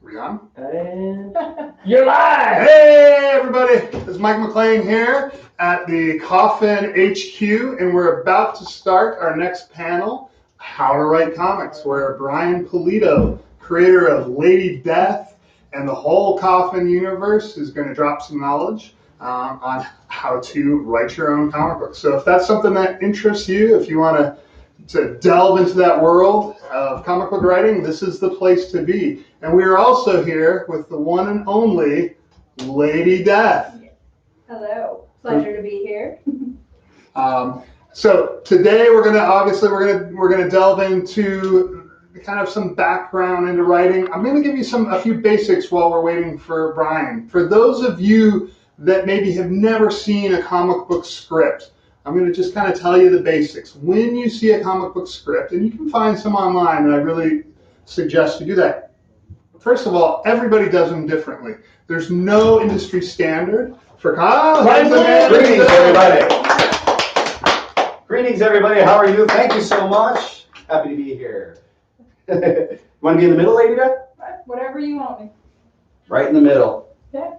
We on? And you're live! Hey everybody, it's Mike MacLean here at the Coffin HQ, and we're about to start our next panel, How to Write Comics, where Brian Pulido, creator of Lady Death and the whole Coffin universe, is going to drop some knowledge on how to write your own comic book. So if that's something that interests you, if you want to delve into that world of comic book writing, this is the place to be. And we are also here with the one and only Lady Death. Hello, pleasure to be here. So today we're gonna delve into kind of some background into writing. I'm gonna give you a few basics while we're waiting for Brian. For those of you that maybe have never seen a comic book script, I'm going to just kind of tell you the basics. When you see a comic book script, and you can find some online, and I really suggest you do that. First of all, everybody does them differently. There's no industry standard for Greetings, everybody. Greetings, everybody. How are you? Thank you so much. Happy to be here. Want to be in the middle, Lady Death? Whatever you want me. Right in the middle. Okay.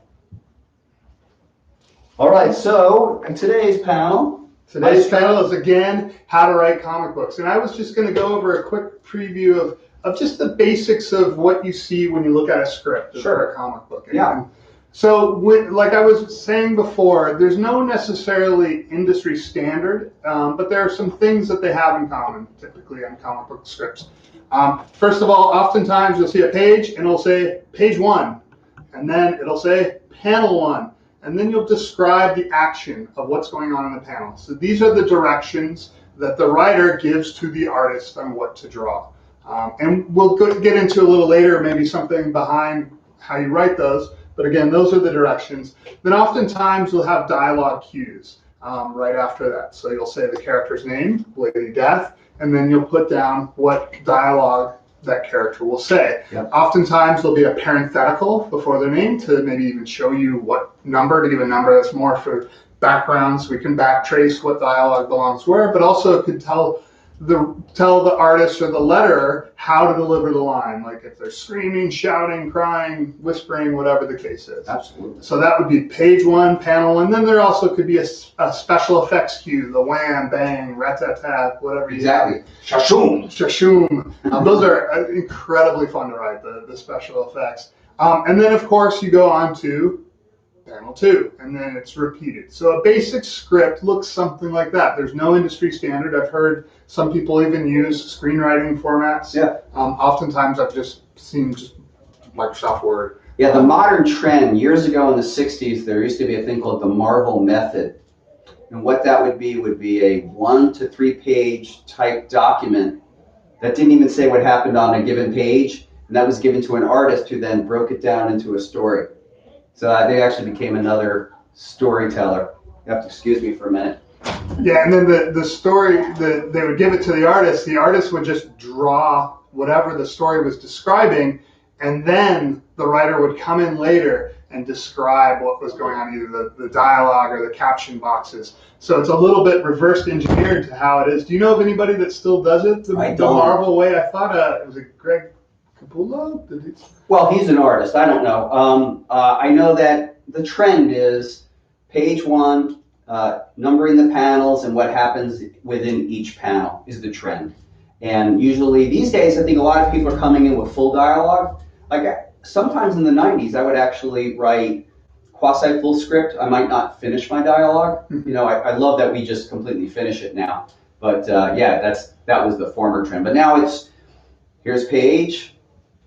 All right, so today's panel is, again, how to write comic books. And I was just going to go over a quick preview of just the basics of what you see when you look at a script for a comic book. Yeah. So, like I was saying before, there's no necessarily industry standard, but there are some things that they have in common, typically on comic book scripts. First of all, oftentimes you'll see a page, and it'll say page 1, and then it'll say panel 1. And then you'll describe the action of what's going on in the panel. So these are the directions that the writer gives to the artist on what to draw. And we'll get into a little later maybe something behind how you write those. But again, those are the directions. Then oftentimes we'll have dialogue cues right after that. So you'll say the character's name, Lady Death, and then you'll put down what dialogue that character will say. Yep. Oftentimes there'll be a parenthetical before their name to maybe even show you what number, to give a number that's more for background, so we can backtrace what dialogue belongs where, but also it could tell the artist or the letterer how to deliver the line, like if they're screaming, shouting, crying, whispering, whatever the case is. Absolutely. So that would be page 1, panel, and then there also could be a special effects cue, the wham, bang, rat-tat-tat, whatever you Exactly. Shashoom. Shashoom. Those are incredibly fun to write, the special effects. And then, of course, you go on to panel 2, and then it's repeated. So a basic script looks something like that. There's no industry standard. I've heard some people even use screenwriting formats. Yeah. Oftentimes I've just seen Microsoft Word. Yeah, the modern trend, years ago in the 60s, there used to be a thing called the Marvel method. And what that would be a 1 to 3 page type document that didn't even say what happened on a given page, and that was given to an artist who then broke it down into a story. So they actually became another storyteller. You have to excuse me for a minute. Yeah, and then the story, they would give it to the artist would just draw whatever the story was describing, and then the writer would come in later and describe what was going on, either the dialogue or the caption boxes. So it's a little bit reverse engineered to how it is. Do you know of anybody that still does it the Marvel way? I thought it was Greg Capullo? Well, he's an artist. I don't know. I know that the trend is page 1, numbering the panels and what happens within each panel is the trend. And usually these days, I think a lot of people are coming in with full dialogue. Like sometimes in the 90s, I would actually write quasi-full script. I might not finish my dialogue. You know, I love that we just completely finish it now. But yeah, that was the former trend. But now it's, here's page,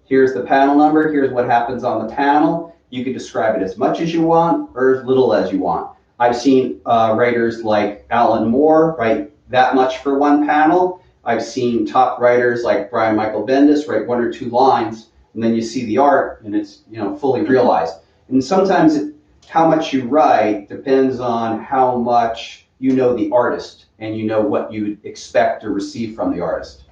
here's the panel number, here's what happens on the panel. You can describe it as much as you want or as little as you want. I've seen writers like Alan Moore write that much for one panel. I've seen top writers like Brian Michael Bendis write 1 or 2 lines, and then you see the art and it's fully realized. And sometimes how much you write depends on how much you know the artist and you know what you would expect to receive from the artist.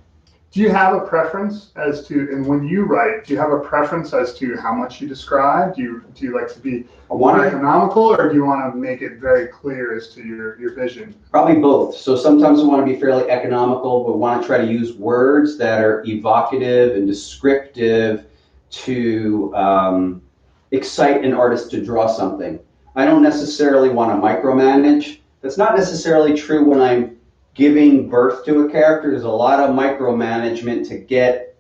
Do you have a preference as to, and when you write, do you have a preference as to how much you describe? Do you like to be economical, or do you want to make it very clear as to your vision? Probably both. So sometimes we want to be fairly economical, but want to try to use words that are evocative and descriptive to excite an artist to draw something. I don't necessarily want to micromanage. That's not necessarily true when I'm giving birth to a character. There's a lot of micromanagement to get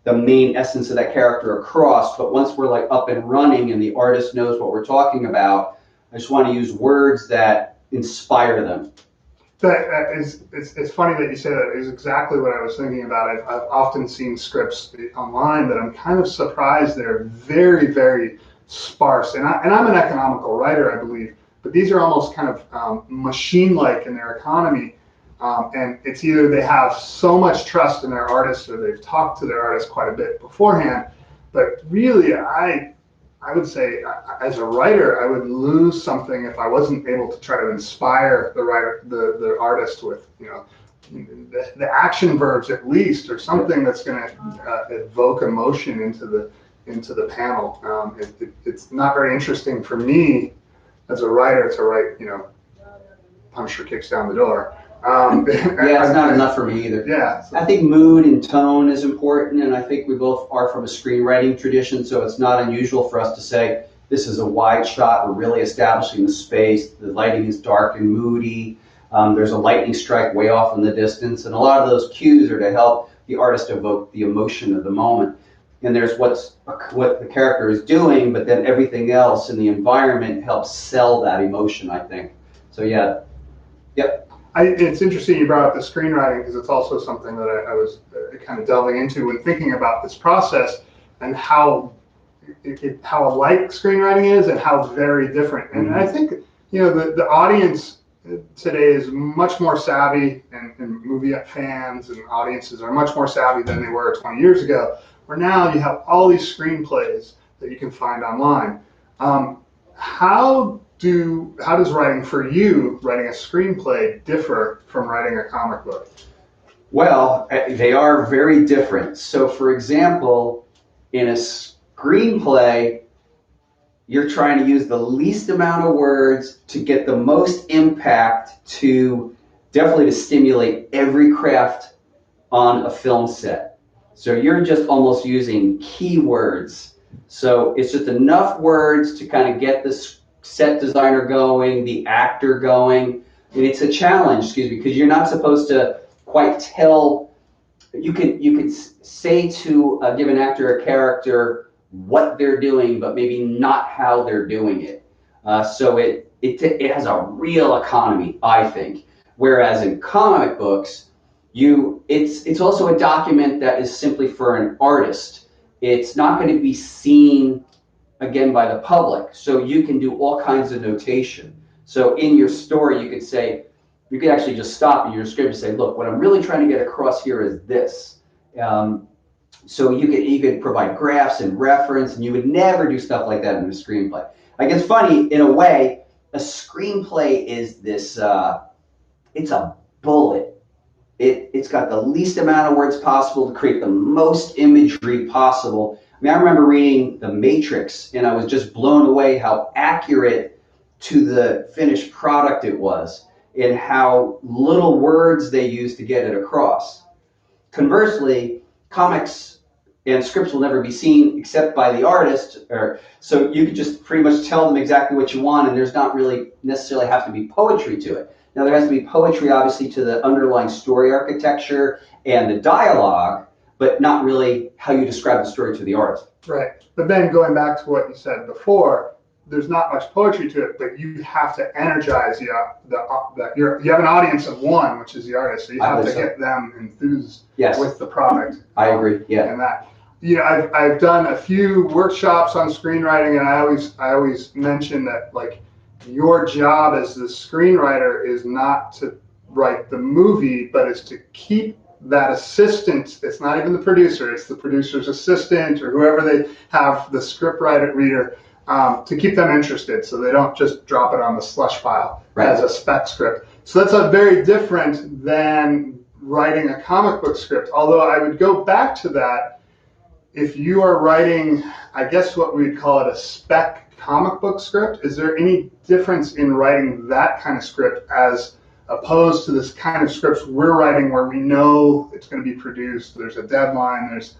the main essence of that character across, but once we're like up and running and the artist knows what we're talking about, I just want to use words that inspire them. It's funny that you say that. It's exactly what I was thinking about. I've often seen scripts online that I'm kind of surprised they're very, very sparse. And I'm an economical writer, I believe, but these are almost kind of machine-like in their economy. And it's either they have so much trust in their artists or they've talked to their artists quite a bit beforehand. But really, I would say, as a writer, I would lose something if I wasn't able to try to inspire the artist with, the action verbs at least, or something that's going to evoke emotion into the panel. It's not very interesting for me as a writer to write, punch or kicks down the door. Yeah, it's not enough for me either. Yeah. I think mood and tone is important, and I think we both are from a screenwriting tradition, so it's not unusual for us to say, this is a wide shot, we're really establishing the space, the lighting is dark and moody, there's a lightning strike way off in the distance, and a lot of those cues are to help the artist evoke the emotion of the moment. And there's what the character is doing, but then everything else in the environment helps sell that emotion, I think. So yeah, yep. It's interesting you brought up the screenwriting, because it's also something that I was kind of delving into when thinking about this process and how alike screenwriting is and how very different. And I think the audience today is much more savvy, and movie fans and audiences are much more savvy than they were 20 years ago. Where now you have all these screenplays that you can find online. How does writing a screenplay differ from writing a comic book? Well, they are very different. So for example, in a screenplay, you're trying to use the least amount of words to get the most impact, to definitely to stimulate every craft on a film set. So you're just almost using keywords. So it's just enough words to kind of get this set designer going, the actor going, and it's a challenge, because you're not supposed to quite tell. You can say to give an actor a character what they're doing, but maybe not how they're doing it. So it has a real economy, I think. Whereas in comic books, it's also a document that is simply for an artist. It's not going to be seen again by the public, so you can do all kinds of notation. So in your story, you could actually just stop in your script and say, look, what I'm really trying to get across here is this. So you could provide graphs and reference, and you would never do stuff like that in a screenplay. Like, it's funny, in a way, a screenplay is this, it's a bullet. It's got the least amount of words possible to create the most imagery possible. I mean, I remember reading The Matrix, and I was just blown away how accurate to the finished product it was, and how little words they used to get it across. Conversely, comics and scripts will never be seen except by the artist, so you could just pretty much tell them exactly what you want, and there's not really necessarily have to be poetry to it. Now, there has to be poetry, obviously, to the underlying story architecture and the dialogue, but not really how you describe the story to the artist. Right. But then going back to what you said before, there's not much poetry to it, but you have to energize you have an audience of one, which is the artist, so you have to get them enthused with the product. I agree. Yeah. And that, I've done a few workshops on screenwriting, and I always mention that, like, your job as the screenwriter is not to write the movie, but is to keep that assistant. It's not even the producer, it's the producer's assistant or whoever they have, the script reader, to keep them interested, so they don't just drop it on the slush file as a spec script. So that's a very different than writing a comic book script. Although I would go back to that, if you are writing, I guess what we'd call it, a spec comic book script, is there any difference in writing that kind of script as opposed to this kind of scripts we're writing where we know it's going to be produced, there's a deadline, there's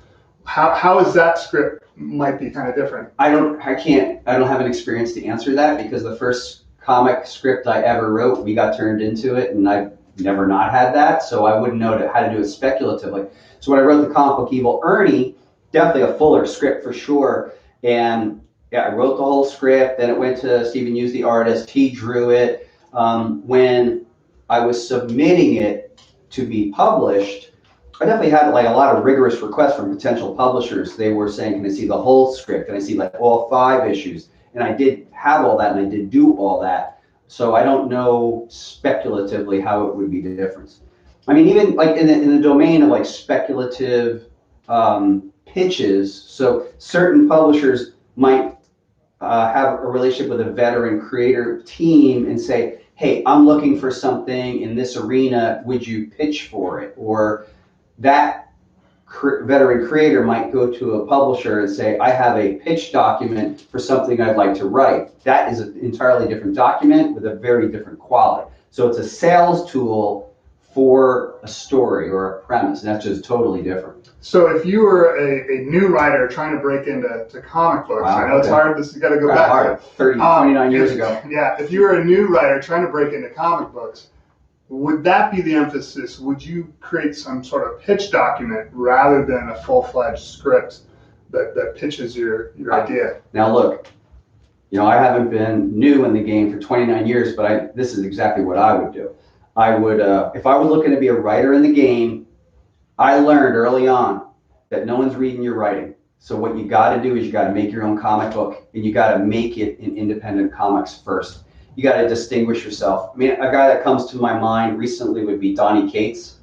how is that script might be kind of different? I don't have an experience to answer that because the first comic script I ever wrote, we got turned into it, and I've never not had that, so I wouldn't know how to do it speculatively. So when I wrote the comic book Evil Ernie, definitely a fuller script for sure, and yeah, I wrote the whole script, then it went to Stephen Hughes, the artist, he drew it. When I was submitting it to be published, I definitely had like a lot of rigorous requests from potential publishers. They were saying, can I see the whole script? Can I see like all 5 issues? And I did have all that, and I did do all that. So I don't know speculatively how it would be different. I mean, even like in the domain of like speculative pitches, so certain publishers might have a relationship with a veteran creator team and say, hey, I'm looking for something in this arena, would you pitch for it? Or that veteran creator might go to a publisher and say, I have a pitch document for something I'd like to write. That is an entirely different document with a very different quality. So it's a sales tool for a story or a premise, and that's just totally different. So if you were a new writer trying to break into comic books, Wow, I know it's hard, you got to go back to 29 years ago. Yeah, if you were a new writer trying to break into comic books, would that be the emphasis? Would you create some sort of pitch document rather than a full-fledged script that pitches your idea? Now look, I haven't been new in the game for 29 years, but this is exactly what I would do. I would, if I was looking to be a writer in the game, I learned early on that no one's reading your writing. So what you got to do is you got to make your own comic book, and you got to make it in independent comics first. You got to distinguish yourself. I mean, a guy that comes to my mind recently would be Donnie Cates.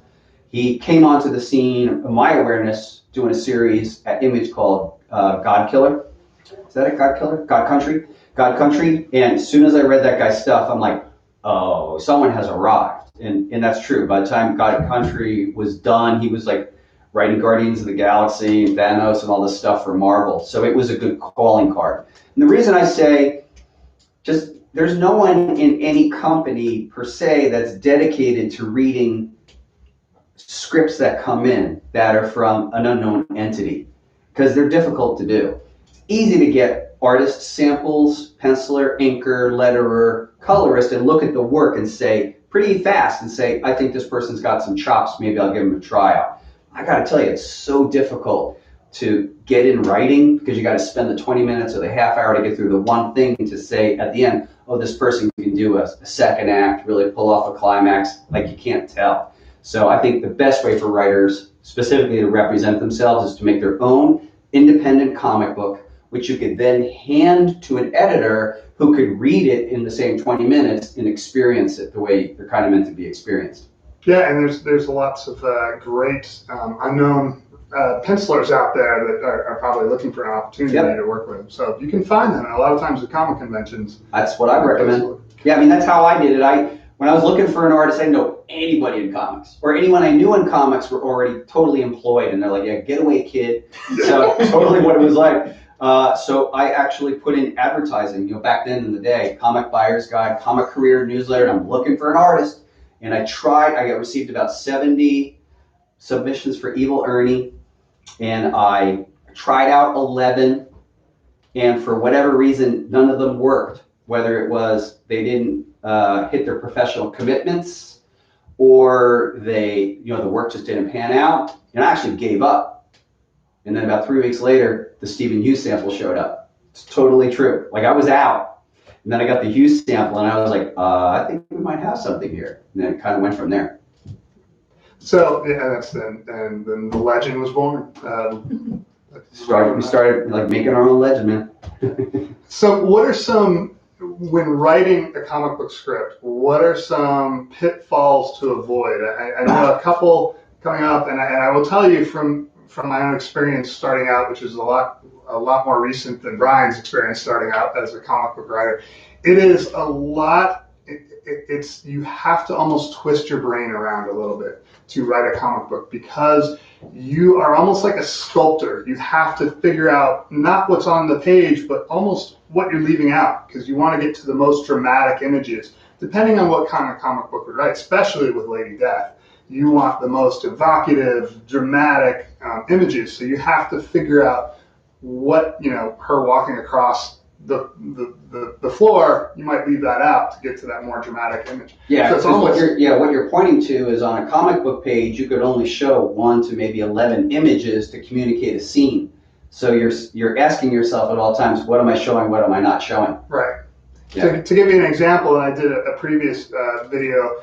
He came onto the scene, of my awareness, doing a series at Image called God Killer. Is that a God Killer? God Country? God Country. And as soon as I read that guy's stuff, I'm like, oh, someone has arrived. And that's true. By the time God Country was done, he was like writing Guardians of the Galaxy, Thanos, and all this stuff for Marvel. So it was a good calling card. And the reason I say just there's no one in any company per se that's dedicated to reading scripts that come in that are from an unknown entity, because they're difficult to do. It's easy to get artist samples, penciler, inker, letterer, colorist, and look at the work and say pretty fast and say, I think this person's got some chops, maybe I'll give them a tryout. I gotta tell you, it's so difficult to get in writing because you got to spend the 20 minutes or the half hour to get through the one thing to say at the end, oh, this person can do a second act, really pull off a climax, like you can't tell. So I think the best way for writers specifically to represent themselves is to make their own independent comic book, which you could then hand to an editor who could read it in the same 20 minutes and experience it the way they're kind of meant to be experienced. Yeah, and there's lots of great unknown pencilers out there that are probably looking for an opportunity to work with them. So you can find them. And a lot of times at comic conventions. That's what I recommend. Yeah, I mean, that's how I did it. When I was looking for an artist, I didn't know anybody in comics. Or anyone I knew in comics were already totally employed. And they're like, yeah, get away, kid. So totally what it was like. So I actually put in advertising, back then in the day, Comic Buyer's Guide, Comic Career Newsletter, and I'm looking for an artist. And I received about 70 submissions for Evil Ernie. And I tried out 11, and for whatever reason, none of them worked. Whether it was they didn't hit their professional commitments, or the work just didn't pan out, and I actually gave up. And then about 3 weeks later, the Stephen Hughes sample showed up. It's totally true. Like I was out, and then I got the Hughes sample, and I was like, I think we might have something here. And then it kind of went from there. So yeah, and then the legend was born. We started like making our own legend, man. So what are some, when writing a comic book script, what are some pitfalls to avoid? I know a couple coming up, and I will tell you from my own experience starting out, which is a lot more recent than Brian's experience starting out as a comic book writer. It is a lot. It's you have to almost twist your brain around a little bit to write a comic book, because you are almost like a sculptor. You have to figure out not what's on the page, but almost what you're leaving out, because you want to get to the most dramatic images, depending on what kind of comic book you write, especially with Lady Death. you want the most evocative, dramatic images. So you have to figure out what, her walking across the floor, you might leave that out to get to that more dramatic image. Yeah, so it's what almost, you're pointing to is on a comic book page, you could only show 1 to maybe 11 images to communicate a scene. So you're asking yourself at all times, what am I showing? What am I not showing? right. Yeah. To give you an example, and I did a previous video,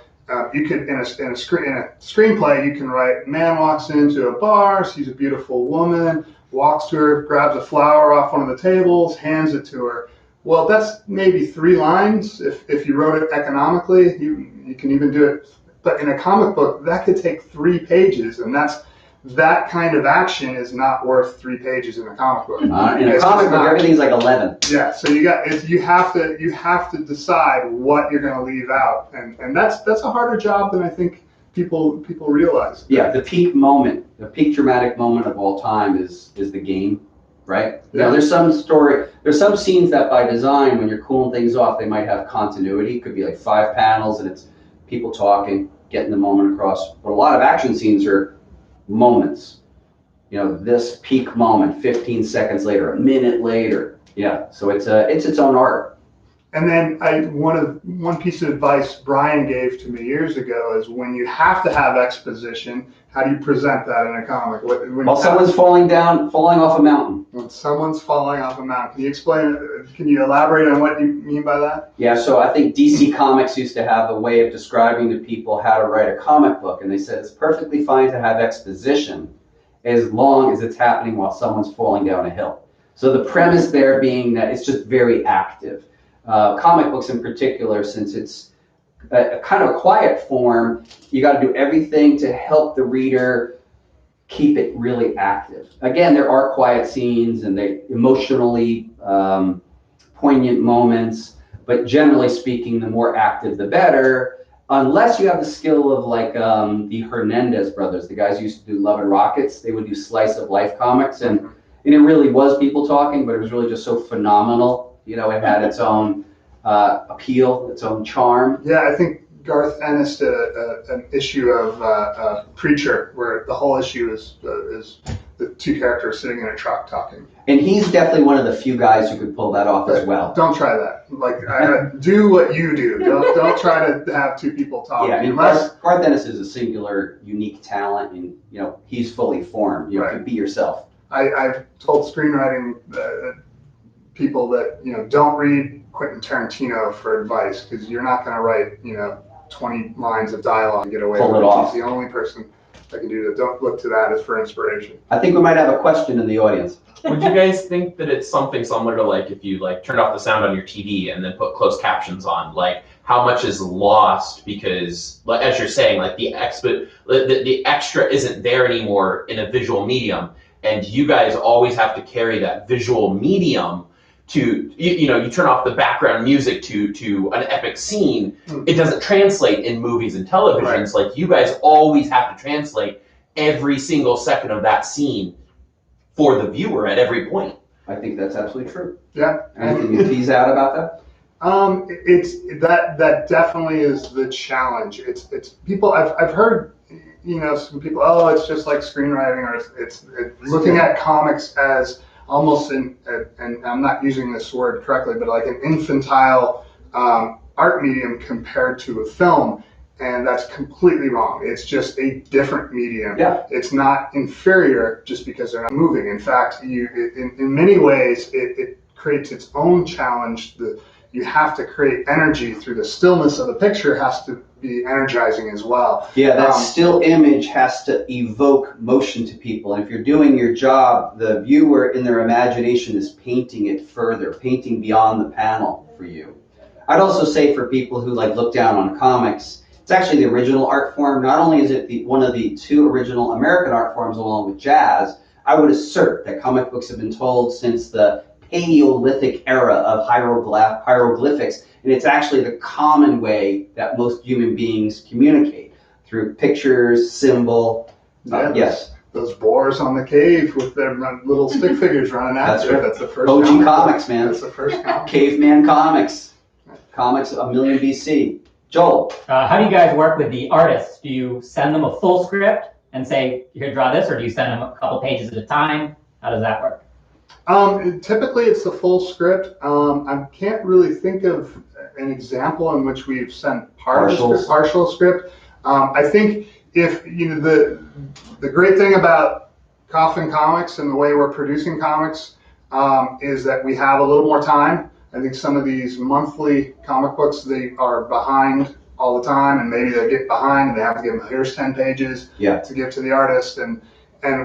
you could in a screenplay you can write, man walks into a bar, sees a beautiful woman, walks to her, grabs a flower off one of the tables, hands it to her. Well, that's maybe 3 lines. If you wrote it economically, you can even do it. But in a comic book, that could take 3 pages, and that kind of action is not worth 3 pages in a comic book. In a comic book, everything's like 11. Yeah, so you have to decide what you're going to leave out, and that's a harder job than I think people realize. Yeah, the peak moment, the peak dramatic moment of all time is the game, right? Yeah. Now there's some scenes that by design, when you're cooling things off, they might have continuity. It could be like 5 panels and it's people talking, getting the moment across. But a lot of action scenes are moments. This peak moment, 15 seconds later, a minute later. Yeah, so it's its own art. And then one piece of advice Brian gave to me years ago is, when you have to have exposition, how do you present that in a comic? While someone's falling off a mountain. When someone's falling off a mountain. Can you explain? Can you elaborate on what you mean by that? Yeah, so I think DC Comics used to have a way of describing to people how to write a comic book, and they said it's perfectly fine to have exposition as long as it's happening while someone's falling down a hill. So the premise there being that it's just very active. Comic books in particular, since it's a kind of a quiet form, you got to do everything to help the reader keep it really active. Again, there are quiet scenes and they emotionally poignant moments, but generally speaking, the more active, the better, unless you have the skill of like the Hernandez brothers, the guys who used to do Love and Rockets. They would do slice of life comics, and it really was people talking, but it was really just so phenomenal. It had its own appeal, its own charm. Yeah, I think Garth Ennis did an issue of Preacher, where the whole issue is the 2 characters sitting in a truck talking. And he's definitely one of the few guys who could pull that off as well. Don't try that. Do what you do. Don't try to have 2 people talking. Yeah, I mean, Garth Ennis is a singular, unique talent, and he's fully formed. You can be yourself. I've told screenwriting people that don't read Quentin Tarantino for advice, because you're not going to write 20 lines of dialogue and get away with it. Off. He's the only person that can do that. Don't look to that as for inspiration. I think we might have a question in the audience. Would you guys think that it's something similar to like if you like turned off the sound on your TV and then put closed captions on, like how much is lost because, like, as you're saying, like the extra isn't there anymore in a visual medium, and you guys always have to carry that visual medium to, you turn off the background music to an epic scene. It doesn't translate in movies and televisions. Right. Like you guys always have to translate every single second of that scene for the viewer at every point. I think that's absolutely true. Yeah. Anything you tease out about that? It's that definitely is the challenge. It's people. I've heard some people. Oh, it's just like screenwriting, or it's looking at comics as almost and I'm not using this word correctly, but like an infantile art medium compared to a film. And that's completely wrong. It's just a different medium. Yeah. It's not inferior just because they're not moving. In fact, in many ways, it creates its own challenge. You have to create energy through the stillness of the picture. Has to be energizing as well. Yeah, that still image has to evoke motion to people. And if you're doing your job, the viewer in their imagination is painting it further, painting beyond the panel for you. I'd also say for people who look down on comics, it's actually the original art form. Not only is it one of the 2 original American art forms along with jazz, I would assert that comic books have been told since the Paleolithic era of hieroglyphics, and it's actually the common way that most human beings communicate, through pictures, symbol. Yes. Those boars on the cave with their little stick figures running after. Right. That's the first OG comics, man. That's the first comic. Caveman comics. Comics 1 million BC. Joel. How do you guys work with the artists? Do you send them a full script and say, here, draw this, or do you send them a couple pages at a time? How does that work? Typically, it's the full script. I can't really think of an example in which we've sent partial script. I think if the great thing about Coffin Comics and the way we're producing comics is that we have a little more time. I think some of these monthly comic books, they are behind all the time, and maybe they get behind and they have to give them, here's 10 pages to give to the artist. And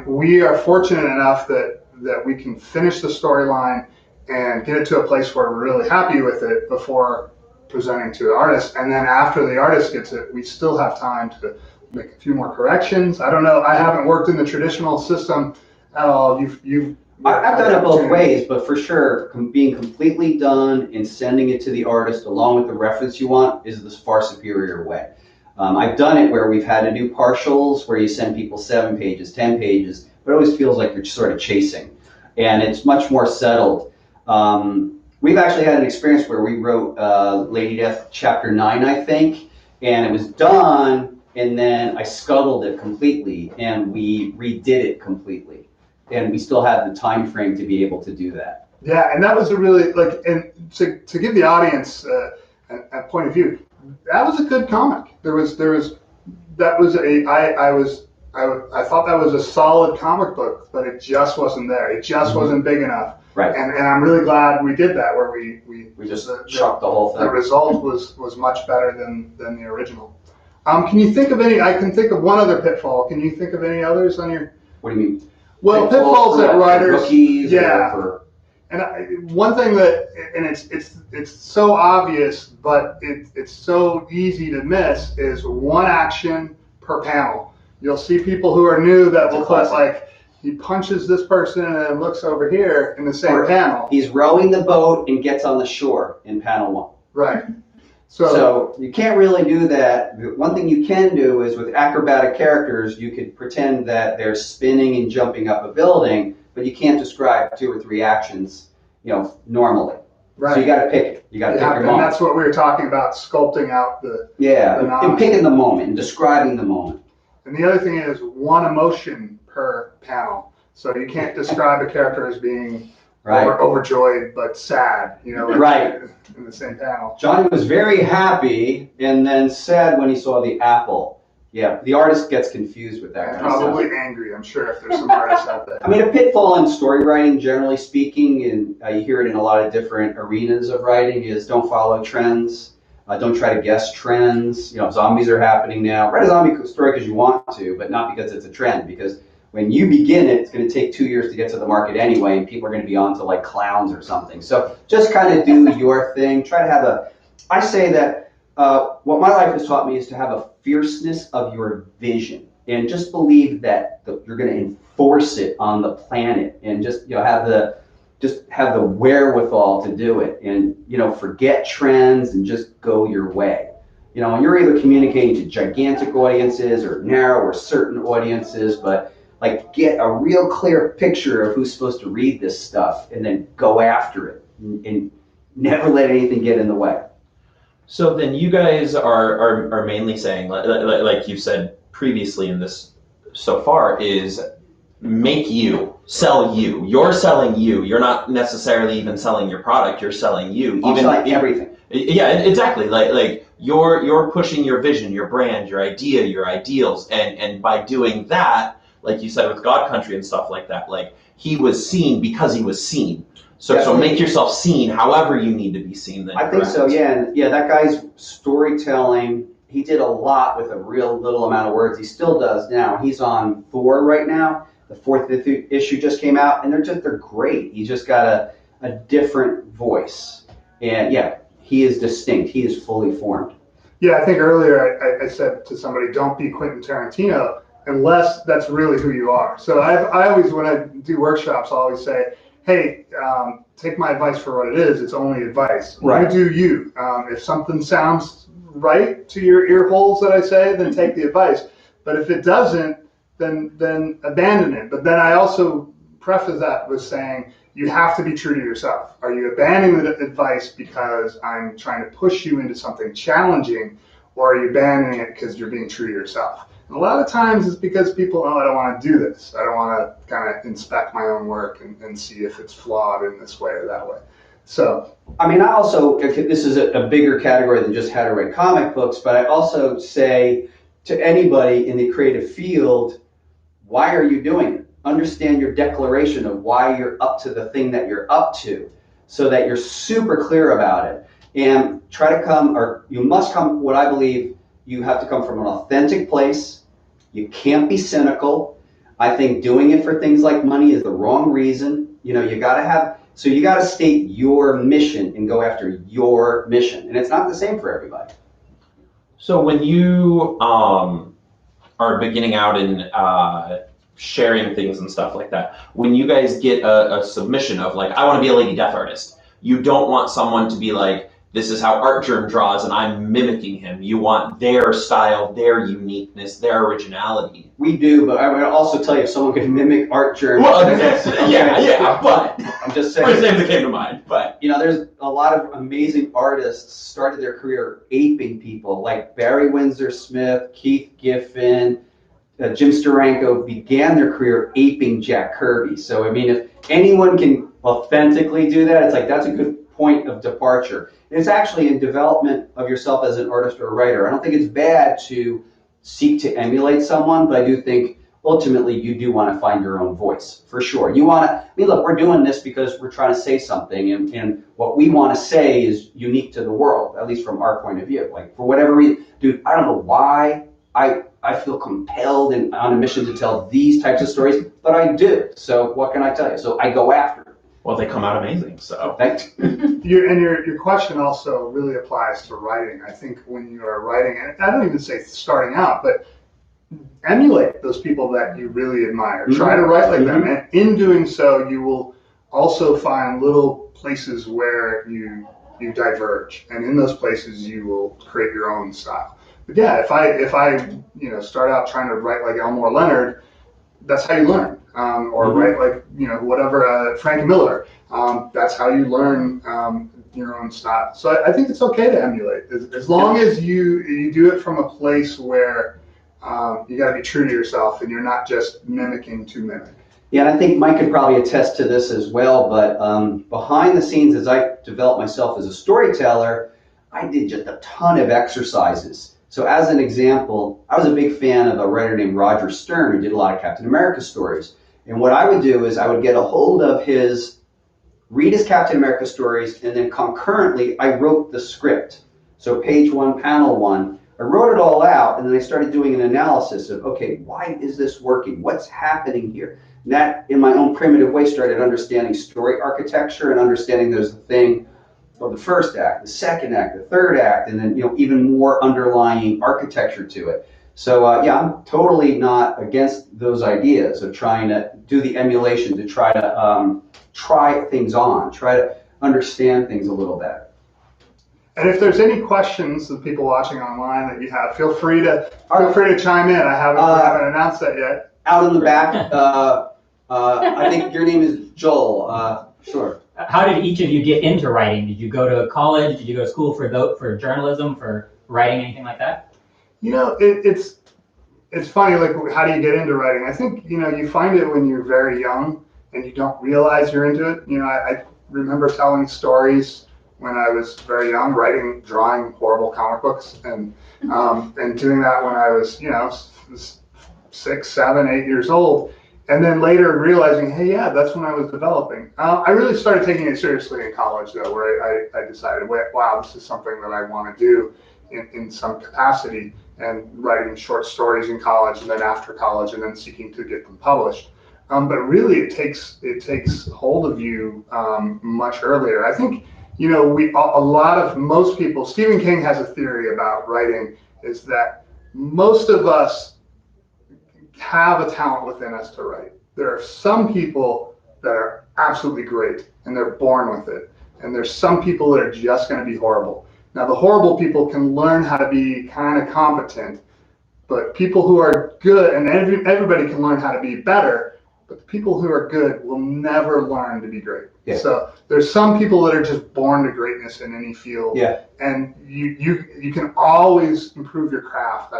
we are fortunate enough that we can finish the storyline and get it to a place where we're really happy with it before presenting to the artist. And then after the artist gets it, we still have time to make a few more corrections. I don't know. I haven't worked in the traditional system at all. I've done it both ways, but for sure, being completely done and sending it to the artist along with the reference you want is the far superior way. I've done it where we've had to do partials where you send people 7 pages, 10 pages, but it always feels like you're sort of chasing, and it's much more settled. We've actually had an experience where we wrote Lady Death Chapter 9, I think, and it was done, and then I scuttled it completely, and we redid it completely. And we still have the time frame to be able to do that. Yeah, and that was a really, and to give the audience a point of view, that was a good comic. I thought that was a solid comic book, but it just wasn't there. It just wasn't big enough. Right. And I'm really glad we did that, where we just chucked the whole thing. The result was much better than the original. Can you think of any? I can think of one other pitfall. Can you think of any others on your? What do you mean? Well, pitfalls that writers, yeah. One thing that, and it's so obvious, but it's so easy to miss, is one action per panel. You'll see people who are new that will put like, he punches this person and then looks over here in the same panel. He's rowing the boat and gets on the shore in panel 1. Right. So you can't really do that. One thing you can do is with acrobatic characters, you could pretend that they're spinning and jumping up a building, but you can't describe 2 or 3 actions, normally. Right. So you got to pick it. You got to pick your moment. And that's what we were talking about, sculpting out the and picking the moment and describing the moment. And the other thing is one emotion per panel. So you can't describe a character as being overjoyed but sad, right, in the same panel. Johnny was very happy and then sad when he saw the apple. Yeah, the artist gets confused with that. Probably angry, I'm sure, if there's some artists out there. I mean, a pitfall in story writing, generally speaking, and you hear it in a lot of different arenas of writing, is don't follow trends. Don't try to guess trends. Zombies are happening now. Write a zombie story because you want to, but not because it's a trend, because when you begin it, it's going to take 2 years to get to the market anyway, and people are going to be on to like clowns or something. So just kind of do your thing. Try to have I say that what my life has taught me is to have a fierceness of your vision, and just believe that you're going to enforce it on the planet, and just have the wherewithal to do it, and forget trends and just go your way. And you're either communicating to gigantic audiences or narrow or certain audiences, but like get a real clear picture of who's supposed to read this stuff and then go after it and never let anything get in the way. So then you guys are mainly saying, like you said previously in this so far, is make you, sell you. You're selling you. You're not necessarily even selling your product. You're selling you. I'm selling everything. Yeah, exactly. Like you're pushing your vision, your brand, your idea, your ideals, and by doing that, like you said with God Country and stuff like that, like he was seen because he was seen. So make yourself seen however you need to be seen. Then I think so. Yeah, and that guy's storytelling. He did a lot with a real little amount of words. He still does now. He's on Thor right now. The 4th issue just came out, and they're great. He's just got a different voice, and he is distinct. He is fully formed. Yeah, I think earlier I said to somebody, don't be Quentin Tarantino unless that's really who you are. So I always, when I do workshops, I always say, hey, take my advice for what it is. It's only advice. Right. You do you. If something sounds right to your ear holes that I say, then take the advice. But if it doesn't, then abandon it. But then I also preface that with saying, you have to be true to yourself. Are you abandoning the advice because I'm trying to push you into something challenging, or are you abandoning it because you're being true to yourself? And a lot of times it's because people, oh, I don't want to do this. I don't want to kind of inspect my own work and see if it's flawed in this way or that way. So, I mean, I also, this is a bigger category than just how to write comic books, but I also say to anybody in the creative field, why are you doing it? Understand your declaration of why you're up to the thing that you're up to, so that you're super clear about it. And try to come, or you must come, what I believe, you have to come from an authentic place. You can't be cynical. I think doing it for things like money is the wrong reason. You know, you gotta state your mission and go after your mission. And it's not the same for everybody. So when you are beginning out in sharing things and stuff like that, when you guys get a submission of like, I want to be a Lady Death artist, you don't want someone to be like, this is how Artgerm draws and I'm mimicking him. You want their style, their uniqueness, their originality. We do, but I would also tell you if someone could mimic Artgerm. Well, yeah, but I'm just saying. First names that came to mind, but you know, there's a lot of amazing artists started their career aping people like Barry Windsor Smith, Keith Giffen, Jim Steranko began their career aping Jack Kirby. So I mean, if anyone can authentically do that, it's like that's a good point of departure. And it's actually in development of yourself as an artist or a writer. I don't think it's bad to seek to emulate someone, but I do think ultimately you do want to find your own voice, for sure. You want to, I mean, look, we're doing this because we're trying to say something, and what we want to say is unique to the world, at least from our point of view. Like, for whatever reason, dude, I don't know why I feel compelled and on a mission to tell these types of stories, but I do. So what can I tell you? So I go after it. well, they come out amazing. So Thanks. Your question also really applies to writing. I think when you are writing, and I don't even say starting out, but emulate those people that you really admire. Mm-hmm. Try to write like them, and in doing so, you will also find little places where you diverge, and in those places, you will create your own style. But yeah, if I start out trying to write like Elmore Leonard, that's how you learn. Or write like whatever Frank Miller. That's how you learn your own style. So I think it's okay to emulate, as long as you do it from a place where you got to be true to yourself and you're not just mimicking to mimic. Yeah, and I think Mike could probably attest to this as well, but behind the scenes, as I developed myself as a storyteller, I did just a ton of exercises. So as an example, I was a big fan of a writer named Roger Stern who did a lot of Captain America stories. And what I would do is I would get a hold of read his Captain America stories, and then concurrently I wrote the script. So page 1, panel 1, I wrote it all out, and then I started doing an analysis of, okay, why is this working? What's happening here? And that, in my own primitive way, started understanding story architecture and understanding there's the thing, well, the first act, the second act, the third act, and then even more underlying architecture to it. So I'm totally not against those ideas of trying to do the emulation, to try to try things on, try to understand things a little better. And if there's any questions of people watching online that you have, feel free to chime in. I haven't announced that yet. Out in the back, I think your name is Joel. Sure. How did each of you get into writing? Did you go to college? Did you go to school for journalism, for writing, anything like that? It's funny, like, how do you get into writing? I think, you find it when you're very young and you don't realize you're into it. I remember telling stories when I was very young, drawing horrible comic books, and doing that when I was, 6, 7, 8 years old. And then later realizing, hey, yeah, that's when I was developing. I really started taking it seriously in college, though, where I decided, wow, this is something that I want to do in some capacity, and writing short stories in college, and then after college, and then seeking to get them published. But really, it takes hold of you much earlier. I think, most people, Stephen King has a theory about writing, is that most of us have a talent within us to write. There are some people that are absolutely great and they're born with it. And there's some people that are just going to be horrible. Now, the horrible people can learn how to be kind of competent, but people who are good, and everybody can learn how to be better, but the people who are good will never learn to be great. Yeah. So there's some people that are just born to greatness in any field. Yeah. And you can always improve your craft.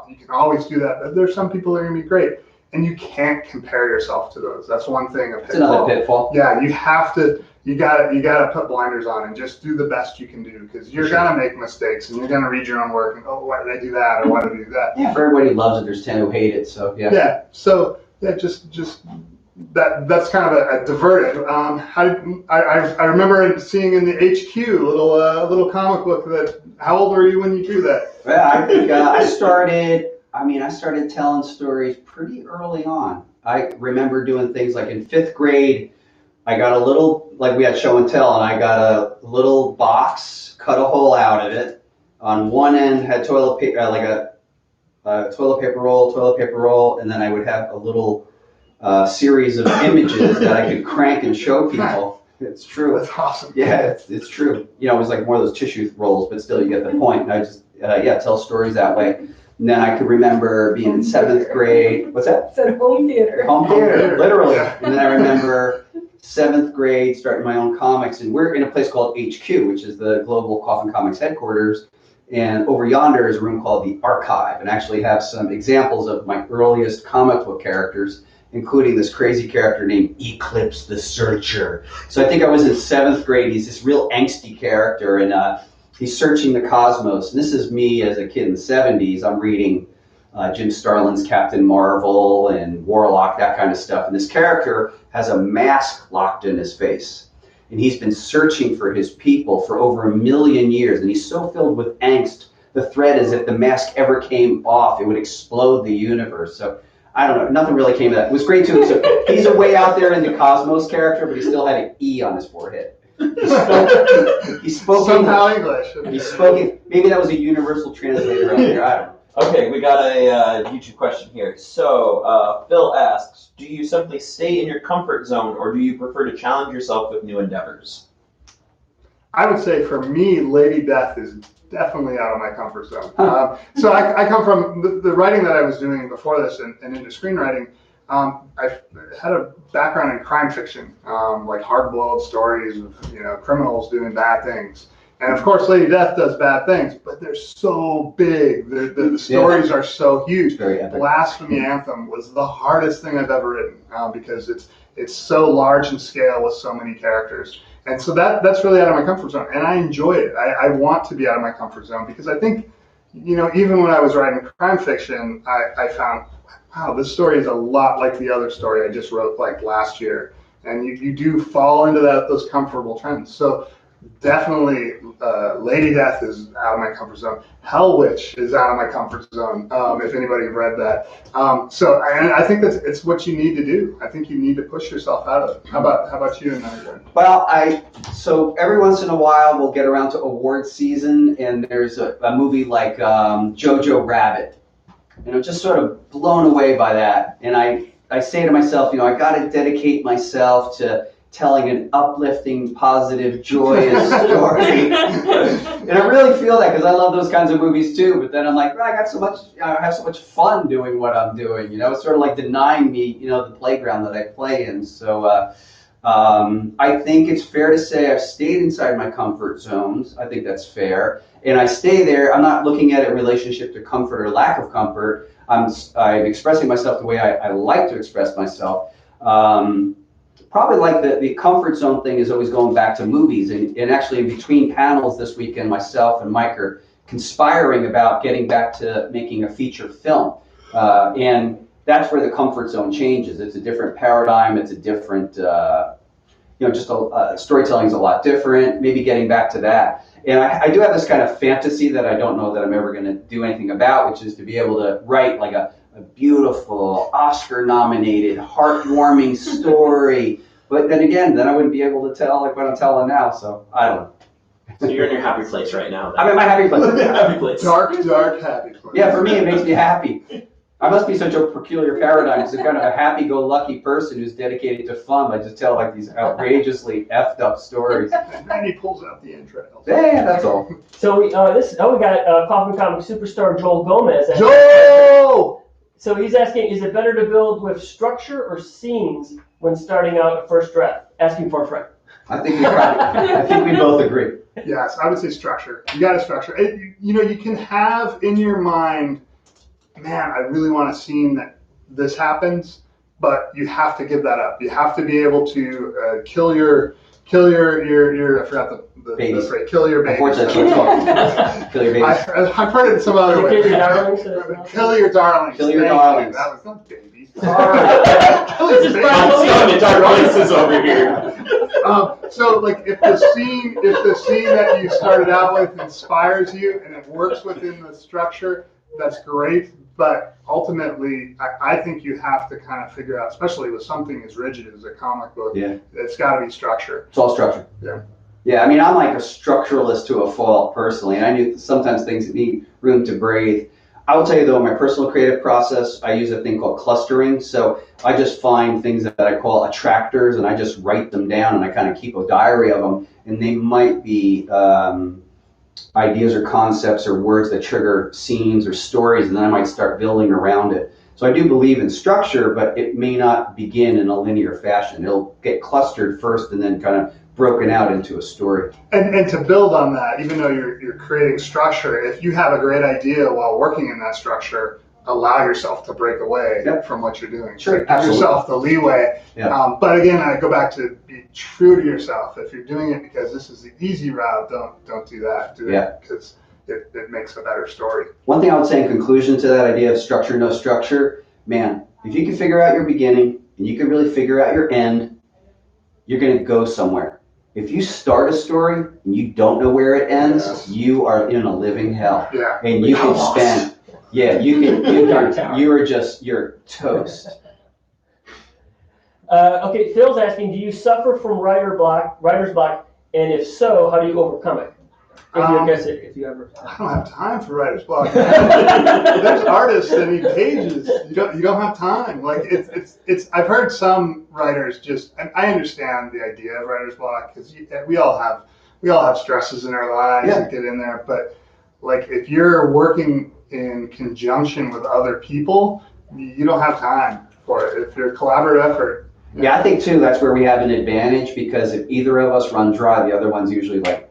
You can always do that. But there's some people that are going to be great, and you can't compare yourself to those. That's one thing. It's another pitfall. Yeah, you have to. You gotta put blinders on and just do the best you can do, because you're gonna make mistakes and you're gonna read your own work and, oh, why did I do that, or why did I do that? Yeah, for everybody who loves it, there's 10 who hate it. So yeah. Yeah. So yeah, just that's kind of a diverted. I remember seeing in the HQ little comic book that. How old were you when you drew that? Well, I think I started telling stories pretty early on. I remember doing things like in 5th grade. I got a little, like we had show and tell, and I got a little box, cut a hole out of it. On one end had toilet paper, like a toilet paper roll, and then I would have a little series of images that I could crank and show people. It's true. That's awesome. Yeah, it's true. You know, it was like more of those tissue rolls, but still you get the point. And I just, tell stories that way. And then I could remember being in 7th grade. What's that? Said home theater. Home theater, literally. Yeah. And then I remember 7th grade, starting my own comics, and we're in a place called HQ, which is the global Coffin Comics headquarters. And over yonder is a room called the Archive, and actually have some examples of my earliest comic book characters, including this crazy character named Eclipse the Searcher. So I think I was in 7th grade. He's this real angsty character, and he's searching the cosmos. And this is me as a kid in the 70s. I'm reading Jim Starlin's Captain Marvel and Warlock, that kind of stuff. And this character has a mask locked in his face. And he's been searching for his people for over 1 million years. And he's so filled with angst. The threat is if the mask ever came off, it would explode the universe. So I don't know. Nothing really came of that. It was great, too. So he's a way out there in the cosmos character, but he still had an E on his forehead. He spoke Somehow English. He spoke. Maybe that was a universal translator out there. I don't know. Okay, we got a YouTube question here. So, Phil asks, do you simply stay in your comfort zone, or do you prefer to challenge yourself with new endeavors? I would say for me, Lady Death is definitely out of my comfort zone. So I come from the writing that I was doing before this and into screenwriting. I had a background in crime fiction, like hard-boiled stories of criminals doing bad things. And of course, Lady Death does bad things, but they're so big. The stories are so huge. Very epic. Blasphemy Anthem was the hardest thing I've ever written because it's so large in scale with so many characters. And so that's really out of my comfort zone, and I enjoy it. I want to be out of my comfort zone because I think, even when I was writing crime fiction, I found, wow, this story is a lot like the other story I just wrote like last year. And you do fall into those comfortable trends. So definitely Lady Death is out of my comfort zone. Hell Witch is out of my comfort zone, if anybody read that. So I think it's what you need to do. I think you need to push yourself out of it. How about you, Nigel? Well, so every once in a while we'll get around to award season, and there's a movie like Jojo Rabbit. And I'm just sort of blown away by that. And I say to myself, I got to dedicate myself to telling an uplifting, positive, joyous story. And I really feel that because I love those kinds of movies too. But then I'm like, I have so much fun doing what I'm doing. It's sort of like denying me, the playground that I play in. So I think it's fair to say I've stayed inside my comfort zones. I think that's fair. And I stay there. I'm not looking at it in relationship to comfort or lack of comfort. I'm expressing myself the way I like to express myself. Probably like the comfort zone thing is always going back to movies. And actually in between panels this weekend, myself and Mike are conspiring about getting back to making a feature film. And that's where the comfort zone changes. It's a different paradigm. It's a different, storytelling is a lot different. Maybe getting back to that. And I do have this kind of fantasy that I don't know that I'm ever going to do anything about, which is to be able to write like a beautiful, Oscar-nominated, heartwarming story. But then again, I wouldn't be able to tell like what I'm telling now. So I don't know. So you're in your happy place right now. Then. I'm in my happy place. Happy place. Dark, happy place. Yeah, for me, it makes me happy. I must be such a peculiar paradigm. It's a kind of a happy-go-lucky person who's dedicated to fun. I just tell like these outrageously effed up stories. And then he pulls out the entrails. Yeah, that's all. So we got Coffin Comics superstar Joel Gomez. Joel! So he's asking, is it better to build with structure or scenes when starting out a first draft? Asking for a friend. I think we both agree. Yes, I would say structure. You got to structure it. You can have in your mind, man, I really want a scene that this happens, but you have to give that up. You have to be able to kill your I forgot the Babies. phrase. Kill your babies. Unfortunately, that's what it's called. Kill your babies. I've heard it in some other way. Kill your darlings. Kill your darlings. Kill your Thank you. darlings. That was not babies. This is Kill your Brian babies. I'm the dark voices over here. So like if the scene that you started out with inspires you and it works within the structure, that's great. But ultimately, I think you have to kind of figure out, especially with something as rigid as a comic book, it's got to be structure. It's all structure. Yeah. Yeah, I mean, I'm like a structuralist to a fault personally, and I knew sometimes things need room to breathe. I will tell you though, my personal creative process, I use a thing called clustering. So I just find things that I call attractors, and I just write them down, and I kind of keep a diary of them, and they might be ideas or concepts or words that trigger scenes or stories, and then I might start building around it. So I do believe in structure, but it may not begin in a linear fashion. It'll get clustered first and then kind of broken out into a story. And to build on that, even though you're creating structure, if you have a great idea while working in that structure, allow yourself to break away from what you're doing. Sure, Give yourself the leeway. Yeah. But again, I go back to be true to yourself. If you're doing it because this is the easy route, don't do that. Do it because it makes a better story. One thing I would say in conclusion to that idea of structure, no structure, man, if you can figure out your beginning and you can really figure out your end, you're going to go somewhere. If you start a story and you don't know where it ends, you are in a living hell. Yeah. And you can spend, you're toast. Okay, Phil's asking, do you suffer from writer's block, and if so, how do you overcome it? If you ever. I don't have time for writer's block. There's artists that need pages. You don't have time. Like it's. I've heard some writers just. And I understand the idea of writer's block because we all have stresses in our lives that get in there. But like if you're working in conjunction with other people, you don't have time for it. If you're a collaborative effort. Yeah, I think too that's where we have an advantage because if either of us run dry, the other one's usually like.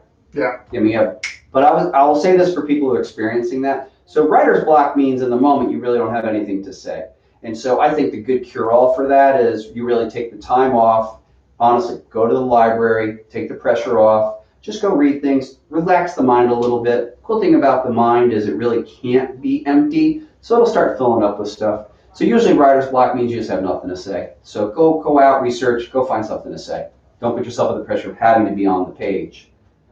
Give me up. But I will say this for people who are experiencing that. So writer's block means in the moment you really don't have anything to say. And so I think the good cure-all for that is you really take the time off. Honestly, go to the library, take the pressure off, just go read things, relax the mind a little bit. Cool thing about the mind is it really can't be empty, so it'll start filling up with stuff. So usually writer's block means you just have nothing to say. So go out, research, go find something to say. Don't put yourself under the pressure of having to be on the page.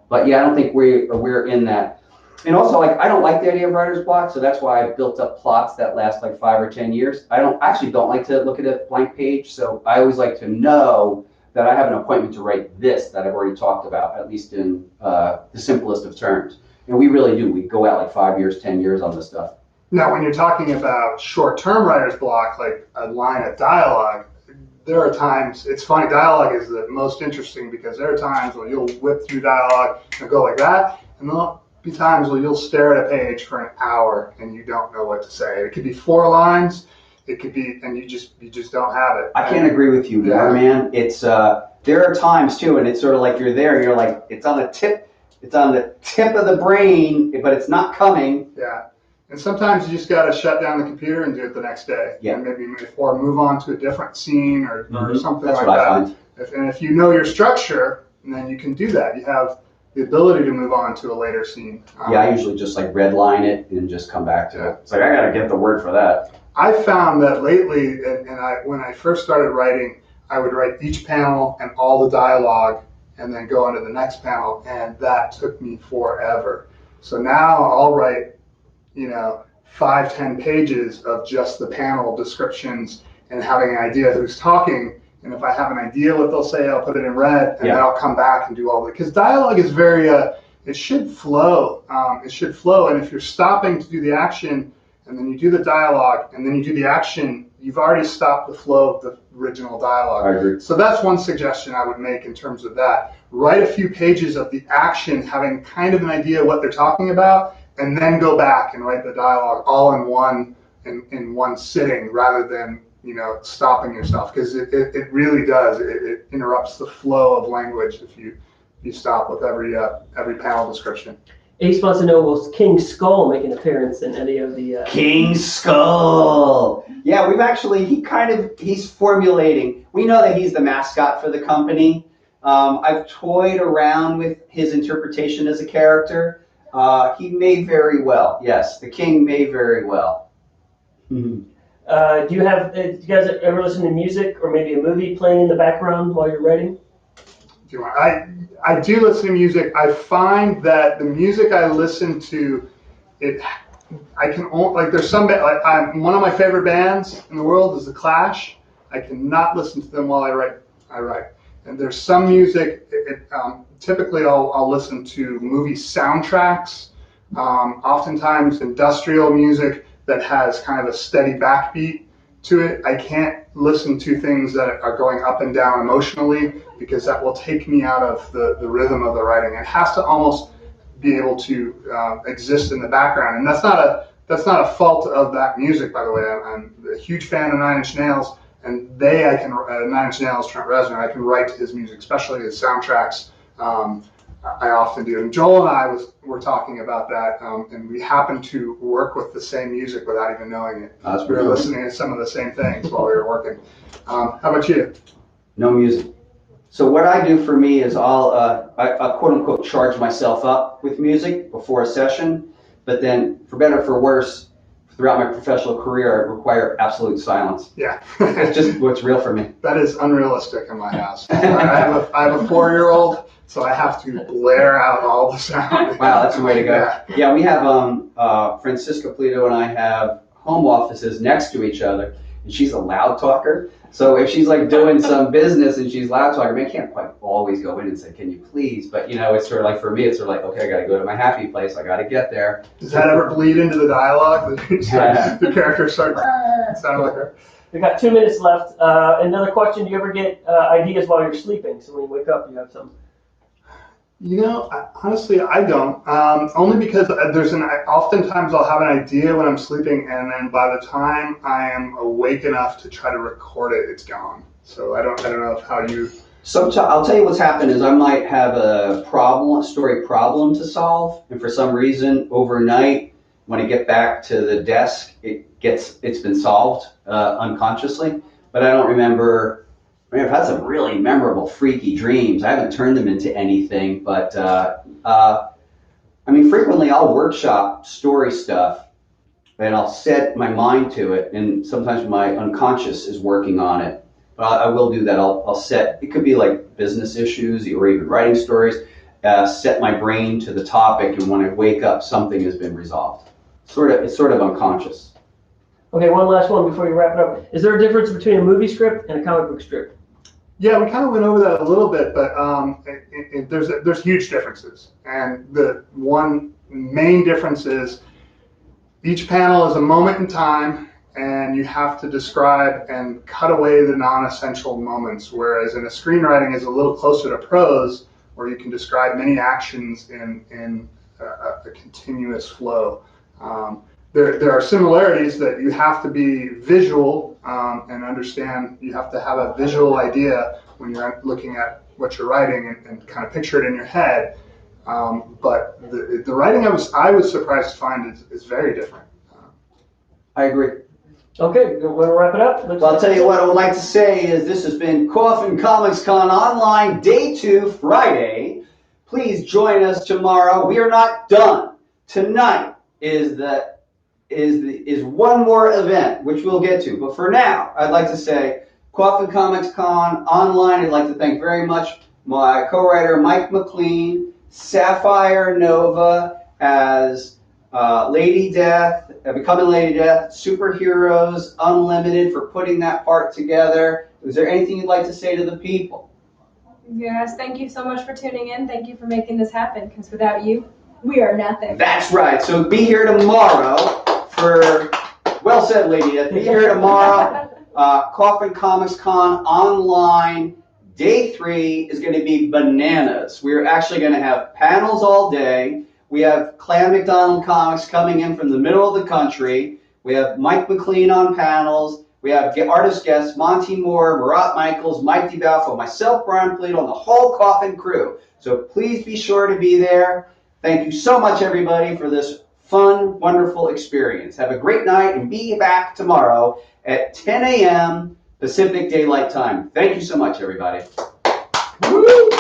But yeah, I don't think we're in that. And also, like, I don't like the idea of writer's block, so that's why I've built up plots that last like 5 or 10 years. I don't like to look at a blank page, so I always like to know that I have an appointment to write this that I've already talked about, at least in the simplest of terms. And we really do. We go out like 5 years, 10 years on this stuff. Now, when you're talking about short-term writer's block, like a line of dialogue, there are times, it's funny, dialogue is the most interesting because there are times where you'll whip through dialogue and go like that, and there'll be times where you'll stare at a page for an hour and you don't know what to say. It could be 4 lines, it could be, and you just don't have it. I can't agree with you more, man. It's there are times too, and it's sort of like you're there, and you're like, it's on the tip of the brain, but it's not coming. Yeah. And sometimes you just got to shut down the computer and do it the next day. Yeah. And maybe move on to a different scene or something That's like what that. I find. If you know your structure, then you can do that. You have the ability to move on to a later scene. I usually just like redline it and just come back to it. It's like, I got to get the word for that. I found that lately, when I first started writing, I would write each panel and all the dialogue and then go on to the next panel, and that took me forever. So now I'll write 5-10 pages of just the panel descriptions and having an idea who's talking. And if I have an idea what they'll say, I'll put it in red, and then I'll come back and do all the, because dialogue is very, it should flow. And if you're stopping to do the action, and then you do the dialogue, and then you do the action, you've already stopped the flow of the original dialogue. I agree. So that's one suggestion I would make in terms of that. Write a few pages of the action, having kind of an idea what they're talking about, and then go back and write the dialogue all in one in one sitting rather than, stopping yourself, because it really does. It interrupts the flow of language if you stop with every panel description. Ace wants to know, will King Skull make an appearance in any of the... King Skull. Yeah, he's formulating. We know that he's the mascot for the company. I've toyed around with his interpretation as a character. He may very well, yes, the king may very well. do you guys ever listen to music or maybe a movie playing in the background while you're writing? I do listen to music. I find that the music I listen to, I can only, there's some, one of my favorite bands in the world is The Clash. I cannot listen to them while I write. And there's some music, typically I'll listen to movie soundtracks, oftentimes industrial music that has kind of a steady backbeat to it. I can't listen to things that are going up and down emotionally, because that will take me out of the rhythm of the writing. It has to almost be able to exist in the background, and that's not a fault of that music, by the way. I'm a huge fan of Nine Inch Nails, and Nine Inch Nails, Trent Reznor, I can write to his music, especially his soundtracks. I often do. And Joel and I were talking about that, and we happen to work with the same music without even knowing it. We were listening to some of the same things while we were working. How about you? No music. So what I do for me is I quote unquote charge myself up with music before a session, but then for better or for worse, throughout my professional career, I require absolute silence. Yeah. It's just what's real for me. That is unrealistic in my house. I have a 4-year-old, so I have to blare out all the sound. Wow, that's the way to go. Yeah, we have Francisca Pulido and I have home offices next to each other, and she's a loud talker. So if she's like doing some business and she's loud talking, I can't quite always go in and say, "Can you please?" But it's sort of like, for me, it's sort of like, okay, I got to go to my happy place. I got to get there. Does that ever bleed into the dialogue? The characters start sounding like her. We've got 2 minutes left. Another question: do you ever get ideas while you're sleeping? So when you wake up, you have some. Honestly, I don't. Only because oftentimes I'll have an idea when I'm sleeping, and then by the time I am awake enough to try to record it, it's gone. So I don't know how you. Sometimes I'll tell you what's happened is I might have a story problem to solve, and for some reason overnight, when I get back to the desk, it's been solved unconsciously, but I don't remember. I've had some really memorable, freaky dreams. I haven't turned them into anything, but frequently I'll workshop story stuff, and I'll set my mind to it, and sometimes my unconscious is working on it. But I will do that. I'll set, it could be like business issues or even writing stories, set my brain to the topic, and when I wake up, something has been resolved. It's sort of unconscious. Okay, one last one before you wrap it up. Is there a difference between a movie script and a comic book script? Yeah, we kind of went over that a little bit, but there's huge differences. And the one main difference is each panel is a moment in time, and you have to describe and cut away the non-essential moments, whereas in a screenwriting is a little closer to prose, where you can describe many actions in a continuous flow. There are similarities that you have to be visual and understand. You have to have a visual idea when you're looking at what you're writing and kind of picture it in your head. But the writing I was surprised to find is very different. I agree. Okay, we'll wrap it up. Well, I'll tell you what I would like to say is this has been Coffin Comics Con Online, Day 2, Friday. Please join us tomorrow. We are not done. Tonight is one more event, which we'll get to. But for now, I'd like to say Coffin Comics Con Online. I'd like to thank very much my co-writer Mike MacLean, Sapphire Nova as Lady Death, Becoming Lady Death, Superheroes Unlimited for putting that part together. Is there anything you'd like to say to the people? Yes, thank you so much for tuning in. Thank you for making this happen, because without you, we are nothing. That's right. So be here tomorrow for, well said, Lady Death. Be here tomorrow. Coffin Comics Con Online, Day 3 is going to be bananas. We're actually going to have panels all day. We have Clan McDonald Comics coming in from the middle of the country. We have Mike MacLean on panels. We have artist guests, Monty Moore, Murat Michaels, Mike DiBalfo, myself, Brian Pulido, and the whole Coffin crew. So please be sure to be there. Thank you so much, everybody, for this fun, wonderful experience. Have a great night and be back tomorrow at 10 a.m. Pacific Daylight Time. Thank you so much, everybody. Woo!